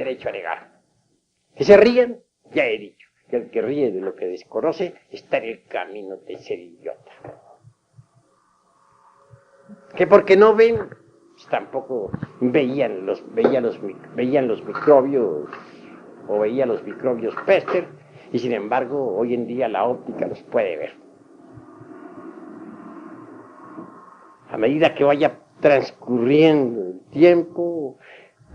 derecho a negar. Que se rían, ya he dicho, que el que ríe de lo que desconoce está en el camino de ser idiota. Que porque no ven, pues tampoco veían los microbios, o veía los microbios Pester, y sin embargo hoy en día la óptica los puede ver. A medida que vaya transcurriendo el tiempo,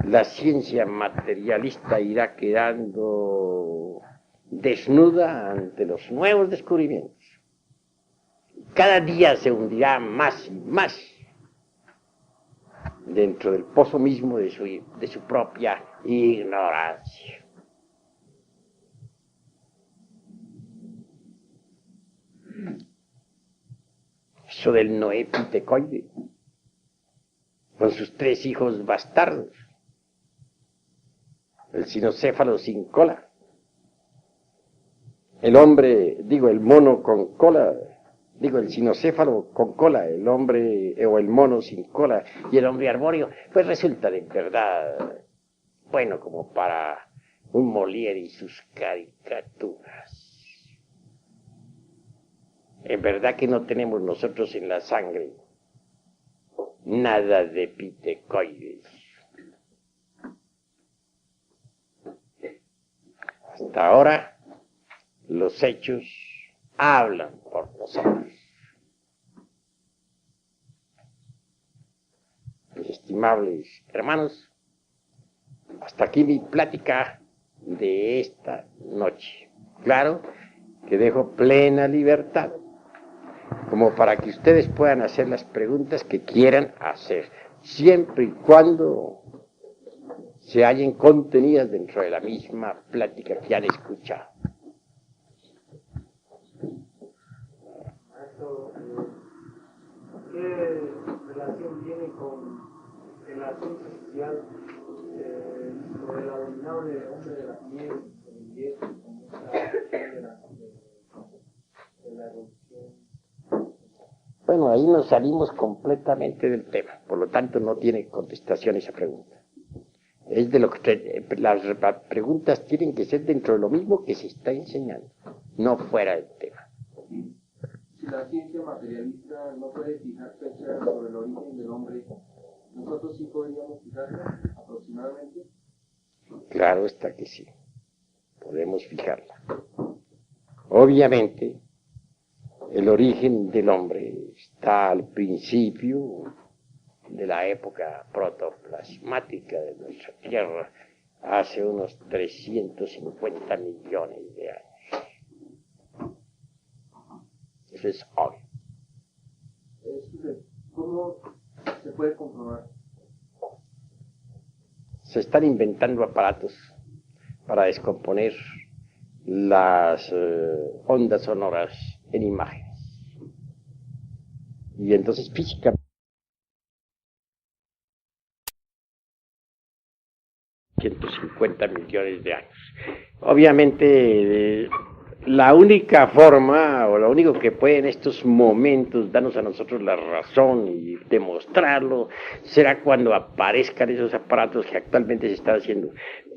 la ciencia materialista irá quedando desnuda ante los nuevos descubrimientos. Cada día se hundirá más y más dentro del pozo mismo de su propia ignorancia. Eso del Noé pitecoide, con sus 3 hijos bastardos, el cinocéfalo sin cola, el mono con cola, el cinocéfalo con cola, el hombre o el mono sin cola y el hombre arbóreo, pues resulta de verdad bueno como para un Molière y sus caricaturas. En verdad que no tenemos nosotros en la sangre nada de pitecoides. Hasta ahora los hechos hablan por nosotros. Mis estimables hermanos, hasta aquí mi plática de esta noche. Claro que dejo plena libertad como para que ustedes puedan hacer las preguntas que quieran hacer, siempre y cuando se hallen contenidas dentro de la misma plática que han escuchado. Maestro, ¿qué relación tiene con el asunto social sobre el abominable hombre de las nieves, con el yeso, con esta cuestión de la evolución? Bueno, ahí nos salimos completamente del tema, por lo tanto no tiene contestación esa pregunta. Es de lo que las preguntas tienen que ser dentro de lo mismo que se está enseñando, no fuera del tema. Si la ciencia materialista no puede fijar fechas sobre el origen del hombre, ¿nosotros sí podríamos fijarla aproximadamente? Claro está que sí, podemos fijarla. Obviamente, el origen del hombre está al principio de la época protoplasmática de nuestra Tierra, hace unos 350 millones de años. Eso es obvio. ¿Cómo se puede comprobar? Se están inventando aparatos para descomponer las ondas sonoras en imágenes. Y entonces físicamente 150 millones de años. Obviamente, la única forma, o lo único que puede en estos momentos darnos a nosotros la razón y demostrarlo, será cuando aparezcan esos aparatos que actualmente se están haciendo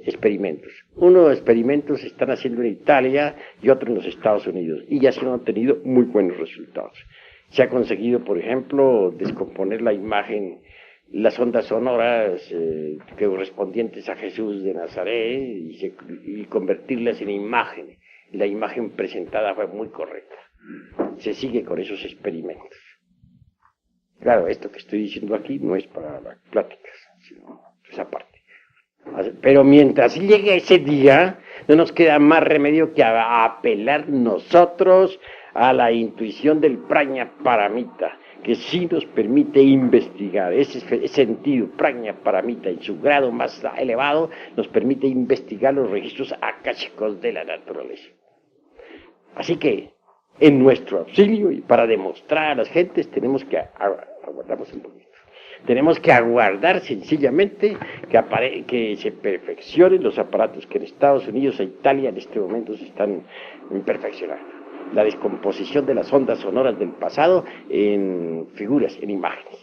experimentos. Unos experimentos se están haciendo en Italia y otros en los Estados Unidos, y ya se han obtenido muy buenos resultados. Se ha conseguido, por ejemplo, descomponer la imagen, las ondas sonoras correspondientes a Jesús de Nazaret y convertirlas en imagen. Y la imagen presentada fue muy correcta. Se sigue con esos experimentos. Claro, esto que estoy diciendo aquí no es para las pláticas, sino esa parte. Pero mientras llegue ese día, no nos queda más remedio que apelar nosotros a la intuición del Prajna Paramita, que sí nos permite investigar. Ese sentido Prajna Paramita en su grado más elevado nos permite investigar los registros akáshicos de la naturaleza. Así que, en nuestro auxilio y para demostrar a las gentes, tenemos que aguardarnos un poquito. Tenemos que aguardar sencillamente que se perfeccionen los aparatos que en Estados Unidos e Italia en este momento se están perfeccionando. La descomposición de las ondas sonoras del pasado en figuras, en imágenes.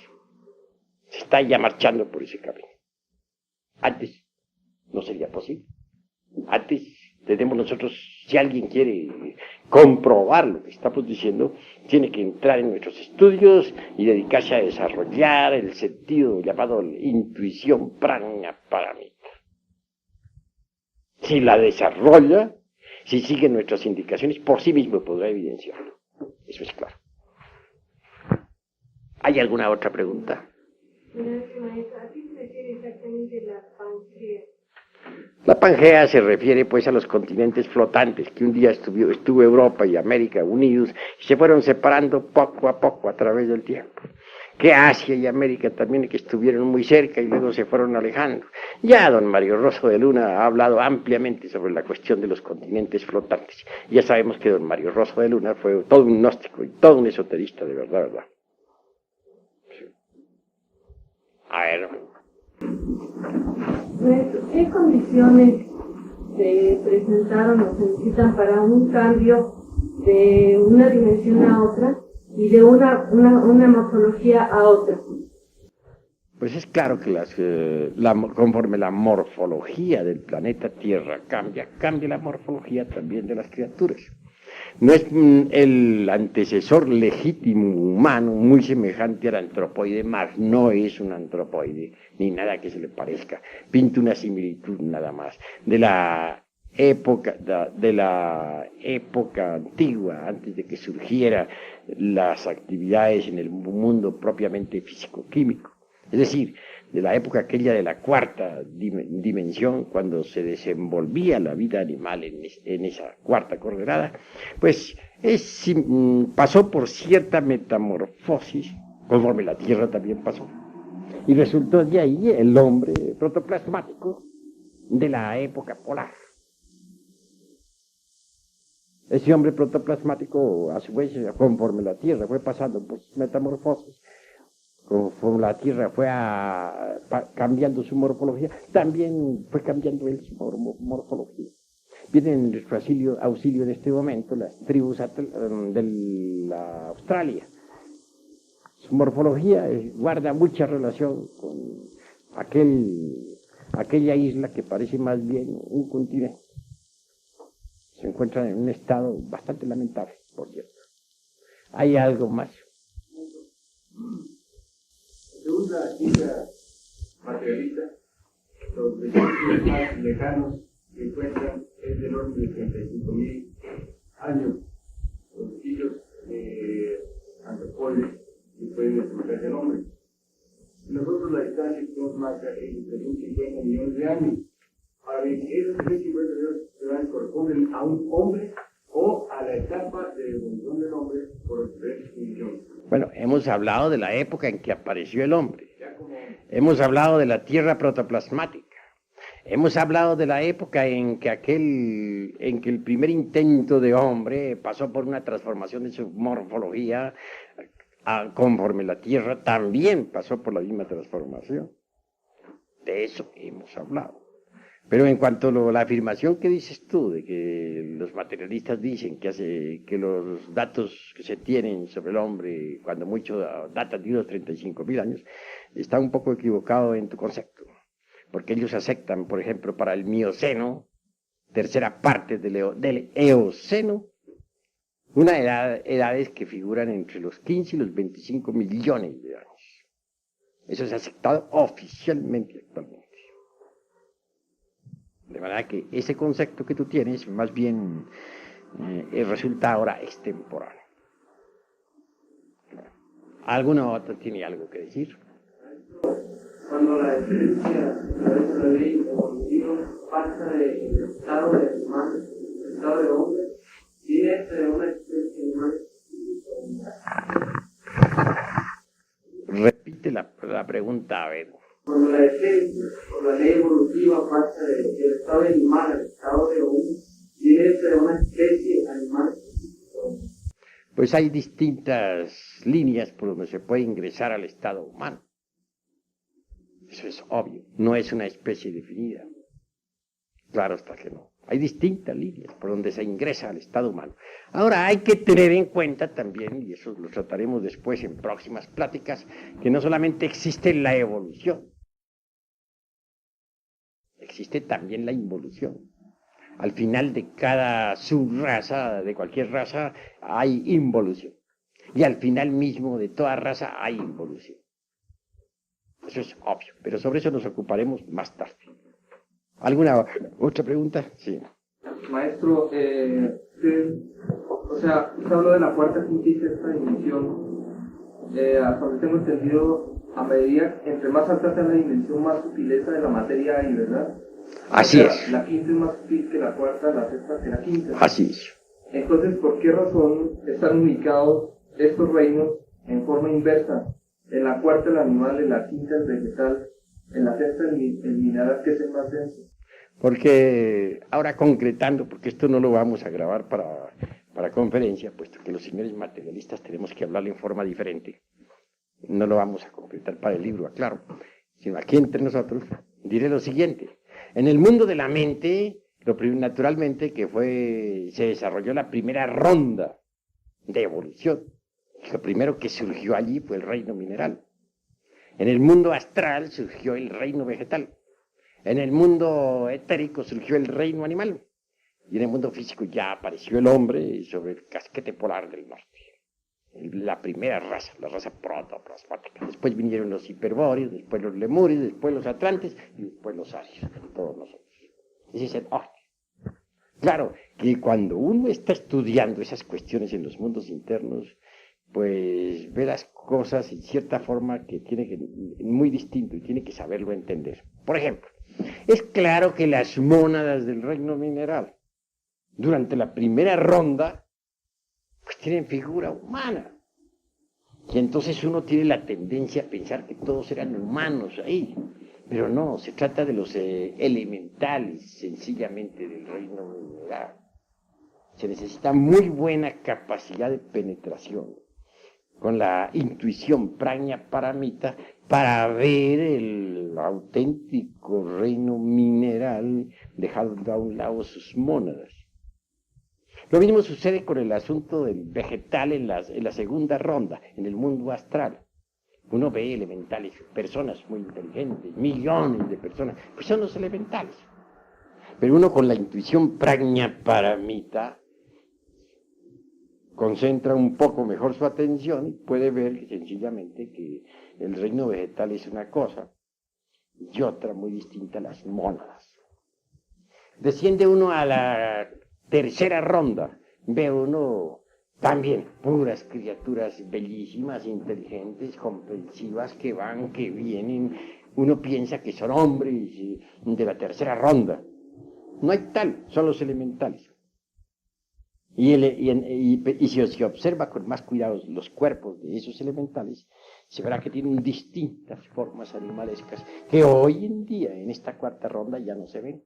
Se está ya marchando por ese camino. Antes No sería posible. Antes tenemos nosotros, si alguien quiere comprobar lo que estamos diciendo, tiene que entrar en nuestros estudios y dedicarse a desarrollar el sentido llamado intuición prana paramita. Si la desarrolla, si sigue nuestras indicaciones, por sí mismo podrá evidenciarlo. Eso es claro. ¿Hay alguna otra pregunta? Maestro, ¿a qué se refiere exactamente la Pangea? La Pangea se refiere pues a los continentes flotantes que un día estuvo Europa y América unidos y se fueron separando poco a poco a través del tiempo. Que Asia y América también que estuvieron muy cerca y luego se fueron alejando. Ya don Mario Rosso de Luna ha hablado ampliamente sobre la cuestión de los continentes flotantes. Ya sabemos que don Mario Rosso de Luna fue todo un gnóstico y todo un esoterista de verdad, ¿verdad? Sí. A ver. Maestro, ¿qué condiciones se presentaron o se necesitan para un cambio de una dimensión a otra y de una morfología a otra? Pues es claro que conforme la morfología del planeta Tierra cambia la morfología también de las criaturas. No es el antecesor legítimo humano muy semejante al antropoide, más no es un antropoide, ni nada que se le parezca. Pinta una similitud nada más de la época antigua, antes de que surgieran las actividades en el mundo propiamente físico-químico. Es decir, de la época aquella de la cuarta dimensión, cuando se desenvolvía la vida animal en esa cuarta coordenada, pues pasó por cierta metamorfosis, conforme la Tierra también pasó, y resultó de ahí el hombre protoplasmático de la época polar. Ese hombre protoplasmático, a su vez, conforme la Tierra fue pasando por sus metamorfosis, conforme la Tierra fue cambiando su morfología, también fue cambiando él su morfología. Vienen en nuestro auxilio en este momento las tribus de la Australia. Su morfología guarda mucha relación con aquella isla que parece más bien un continente. Se encuentran en un estado bastante lamentable, por cierto. ¿Hay algo más? Según la ciencia materialista, los vestigios más lejanos que encuentran es del orden de 35.000 años, los vestigios de antropóides que pueden descubrirse el hombre. Nosotros la distancia que nos marca es de 50 millones de años. Ahora bien, esos 50 millones de años corresponden a un hombre o a la etapa de evolución del hombre por diferentes millones. Bueno, hemos hablado de la época en que apareció el hombre. Hemos hablado de la Tierra protoplasmática. Hemos hablado de la época en que el primer intento de hombre pasó por una transformación de su morfología, conforme la Tierra también pasó por la misma transformación. De eso hemos hablado. Pero en cuanto a la afirmación que dices tú, de que los materialistas dicen que los datos que se tienen sobre el hombre, cuando mucho datan de unos 35.000 años, está un poco equivocado en tu concepto. Porque ellos aceptan, por ejemplo, para el Mioceno, tercera parte del Eoceno, edades que figuran entre los 15 y los 25 millones de años. Eso es aceptado oficialmente actualmente. De manera que ese concepto que tú tienes, más bien, resulta ahora extemporáneo. ¿Alguno otro tiene algo que decir? Cuando la diferencia de la ley evolutiva pasa del estado de animal al estado de hombre, tiene una especie animal. Repite la pregunta, a ver. Cuando la esencia o la ley evolutiva pasa del estado de animal al estado de hombre, tiene una especie animal. Pues hay distintas líneas por donde se puede ingresar al estado humano. Eso es obvio, no es una especie definida. Claro está que no. Hay distintas líneas por donde se ingresa al estado humano. Ahora hay que tener en cuenta también, y eso lo trataremos después en próximas pláticas, que no solamente existe la evolución, existe también la involución. Al final de cada subraza, de cualquier raza, hay involución. Y al final mismo de toda raza hay involución. Eso es obvio, pero sobre eso nos ocuparemos más tarde. ¿Alguna otra pregunta? Sí. Maestro, usted habló de la cuarta, quinta y sexta dimensión. Hasta donde tengo entendido, a medida, entre más alta sea la dimensión, más sutileza de la materia hay, ¿verdad? Así es. La quinta es más sutil que la cuarta, la sexta que la quinta. Así es. Entonces, ¿por qué razón están ubicados estos reinos en forma inversa? En la cuarta el animal, en la quinta el vegetal, en la sexta el mineral, que es el más denso. Porque ahora concretando, porque esto no lo vamos a grabar para conferencia, puesto que los señores materialistas tenemos que hablarle en forma diferente, no lo vamos a concretar para el libro, aclaro, sino aquí entre nosotros, diré lo siguiente. En el mundo de la mente, naturalmente que se desarrolló la primera ronda de evolución. Lo primero que surgió allí fue el reino mineral. En el mundo astral surgió el reino vegetal. En el mundo etérico surgió el reino animal. Y en el mundo físico ya apareció el hombre sobre el casquete polar del norte. La primera raza, la raza protoplasmática. Después vinieron los hiperbóreos, después los lemures, después los atlantes y después los arios, todos nosotros. Ese es el orden. Claro que cuando uno está estudiando esas cuestiones en los mundos internos, pues ve las cosas en cierta forma que muy distinto y tiene que saberlo entender. Por ejemplo, es claro que las mónadas del reino mineral, durante la primera ronda, pues tienen figura humana. Y entonces uno tiene la tendencia a pensar que todos eran humanos ahí. Pero no, se trata de los elementales, sencillamente, del reino mineral. Se necesita muy buena capacidad de penetración, con la intuición prajna paramita, para ver el auténtico reino mineral, dejando a un lado sus mónadas. Lo mismo sucede con el asunto del vegetal en la segunda ronda, en el mundo astral. Uno ve elementales, personas muy inteligentes, millones de personas, pues son los elementales. Pero uno con la intuición prajna paramita concentra un poco mejor su atención y puede ver sencillamente que el reino vegetal es una cosa y otra muy distinta a las mónadas. Desciende uno a la tercera ronda, ve uno también puras criaturas bellísimas, inteligentes, comprensivas, que van, que vienen. Uno piensa que son hombres de la tercera ronda. No hay tal, son los elementales. Y si se observa con más cuidado los cuerpos de esos elementales, se verá que tienen distintas formas animalescas que hoy en día, en esta cuarta ronda, ya no se ven.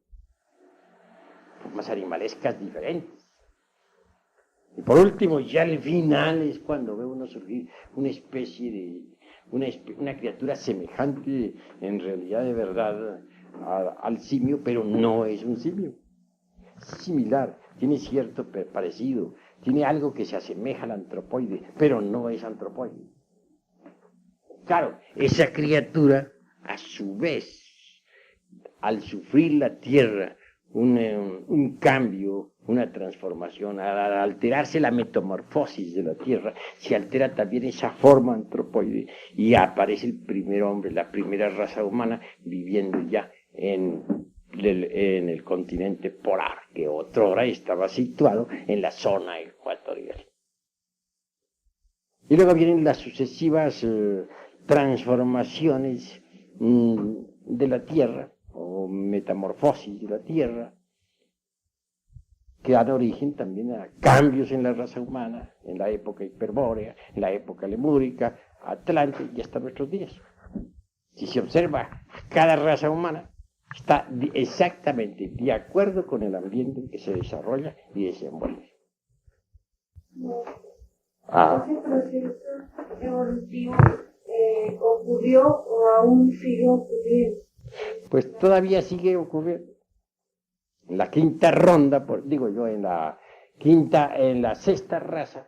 Formas animalescas diferentes. Y por último, ya al final es cuando ve uno surgir una especie de, una criatura semejante, en realidad de verdad, al simio, pero no es un simio. Es similar, tiene cierto parecido, tiene algo que se asemeja al antropoide, pero no es antropoide. Claro, esa criatura, a su vez, al sufrir la tierra un cambio, una transformación, al alterarse la metamorfosis de la tierra, se altera también esa forma antropoide y aparece el primer hombre, la primera raza humana viviendo ya en el continente polar, que otrora estaba situado en la zona ecuatorial. Y luego vienen las sucesivas transformaciones de la tierra, o metamorfosis de la tierra, que dan origen también a cambios en la raza humana, en la época hiperbórea, en la época lemúrica, atlante y hasta nuestros días. Si se observa, cada raza humana está exactamente de acuerdo con el ambiente en que se desarrolla y desenvuelve. ¿Ese proceso evolutivo ocurrió o aún sigue ocurriendo? Pues todavía sigue ocurriendo. En la quinta ronda, en la sexta raza,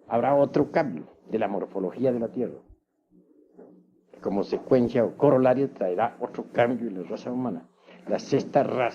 habrá otro cambio de la morfología de la Tierra. Como secuencia o corolario traerá otro cambio en la raza humana. la sexta raza